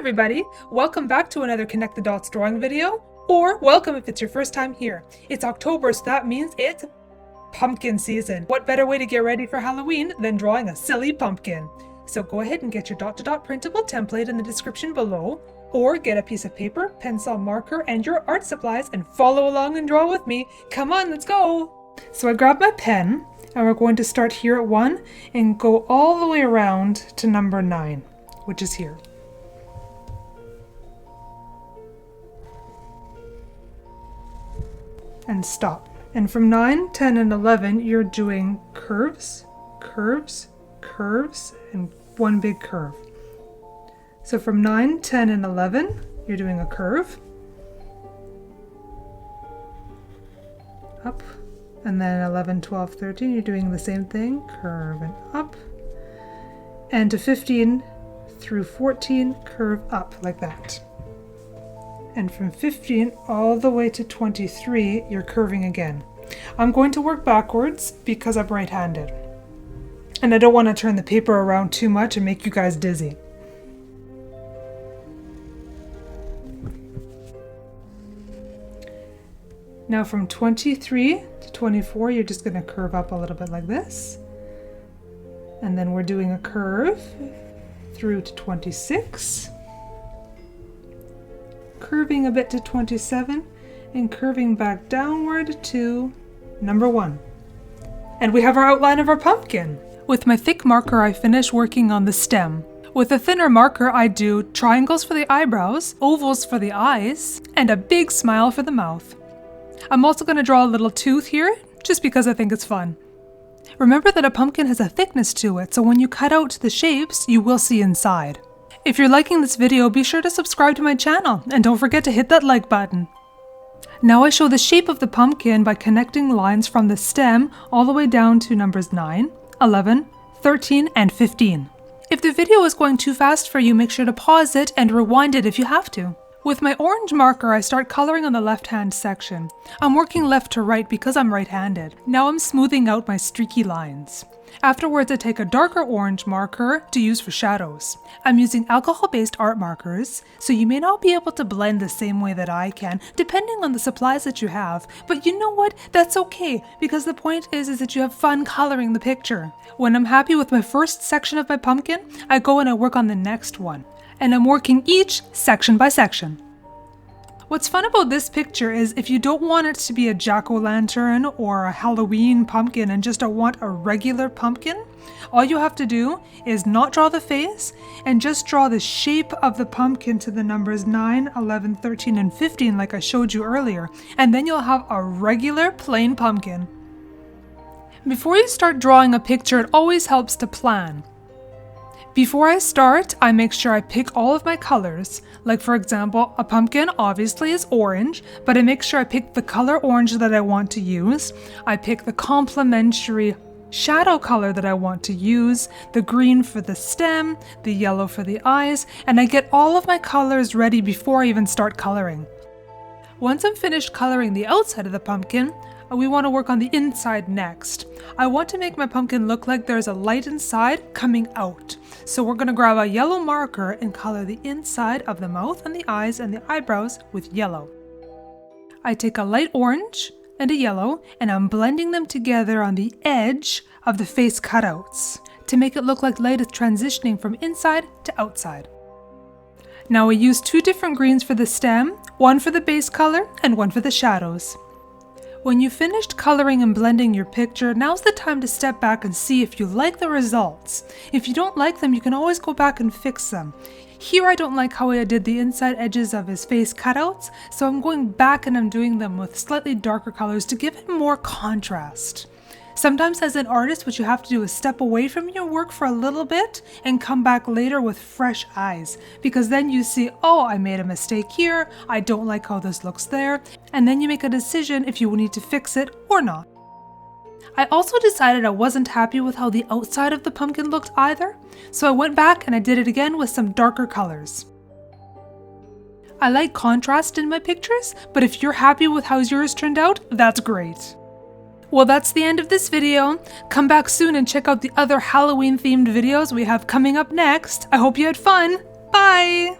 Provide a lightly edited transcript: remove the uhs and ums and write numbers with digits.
everybody! Welcome back to another Connect the Dots drawing video, or welcome if it's your first time here. It's October, so that means it's pumpkin season. What better way to get ready for Halloween than drawing a silly pumpkin? So go ahead and get your dot-to-dot printable template in the description below, or get a piece of paper, pencil, marker, and your art supplies and follow along and draw with me. Come on, let's go! So I grabbed my pen, and we're going to start here at 1 and go all the way around to number 9, which is here. And stop. And from 9, 10, and 11, you're doing curves, curves, curves, and one big curve. So from 9, 10, and 11, you're doing a curve. Up. And then 11, 12, 13, you're doing the same thing, curve and up. And to 15 through 14, curve up like that. And from 15 all the way to 23, you're curving again. I'm going to work backwards because I'm right-handed. And I don't want to turn the paper around too much and make you guys dizzy. Now from 23 to 24, you're just going to curve up a little bit like this. And then we're doing a curve through to 26. Curving a bit to 27 and curving back downward to number 1. And we have our outline of our pumpkin. With my thick marker, I finish working on the stem. With a thinner marker, I do triangles for the eyebrows, ovals for the eyes, and a big smile for the mouth. I'm also going to draw a little tooth here, just because I think it's fun. Remember that a pumpkin has a thickness to it, so when you cut out the shapes, you will see inside. If you're liking this video, be sure to subscribe to my channel, and don't forget to hit that like button. Now I show the shape of the pumpkin by connecting lines from the stem all the way down to numbers 9, 11, 13, and 15. If the video is going too fast for you, make sure to pause it and rewind it if you have to. With my orange marker, I start coloring on the left-hand section. I'm working left to right because I'm right-handed. Now I'm smoothing out my streaky lines. Afterwards, I take a darker orange marker to use for shadows. I'm using alcohol-based art markers, so you may not be able to blend the same way that I can, depending on the supplies that you have. But you know what? That's okay, because the point is that you have fun coloring the picture. When I'm happy with my first section of my pumpkin, I go and I work on the next one. And I'm working each section by section. What's fun about this picture is if you don't want it to be a jack-o'-lantern or a Halloween pumpkin and just want a regular pumpkin, all you have to do is not draw the face and just draw the shape of the pumpkin to the numbers 9, 11, 13, and 15 like I showed you earlier, and then you'll have a regular plain pumpkin. Before you start drawing a picture, it always helps to plan. Before I start, I make sure I pick all of my colors. Like for example, a pumpkin obviously is orange, but I make sure I pick the color orange that I want to use. I pick the complementary shadow color that I want to use, the green for the stem, the yellow for the eyes, and I get all of my colors ready before I even start coloring. Once I'm finished coloring the outside of the pumpkin, we want to work on the inside next. I want to make my pumpkin look like there's a light inside coming out. So we're going to grab a yellow marker and color the inside of the mouth and the eyes and the eyebrows with yellow. I take a light orange and a yellow and I'm blending them together on the edge of the face cutouts to make it look like light is transitioning from inside to outside. Now we use 2 different greens for the stem, one for the base color and one for the shadows. When you've finished coloring and blending your picture, now's the time to step back and see if you like the results. If you don't like them, you can always go back and fix them. Here I don't like how I did the inside edges of his face cutouts, so I'm going back and I'm doing them with slightly darker colors to give it more contrast. Sometimes as an artist, what you have to do is step away from your work for a little bit and come back later with fresh eyes, because then you see, oh, I made a mistake here, I don't like how this looks there, and then you make a decision if you need to fix it or not. I also decided I wasn't happy with how the outside of the pumpkin looked either, so I went back and I did it again with some darker colors. I like contrast in my pictures, but if you're happy with how yours turned out, that's great. Well, that's the end of this video. Come back soon and check out the other Halloween themed videos we have coming up next. I hope you had fun. Bye!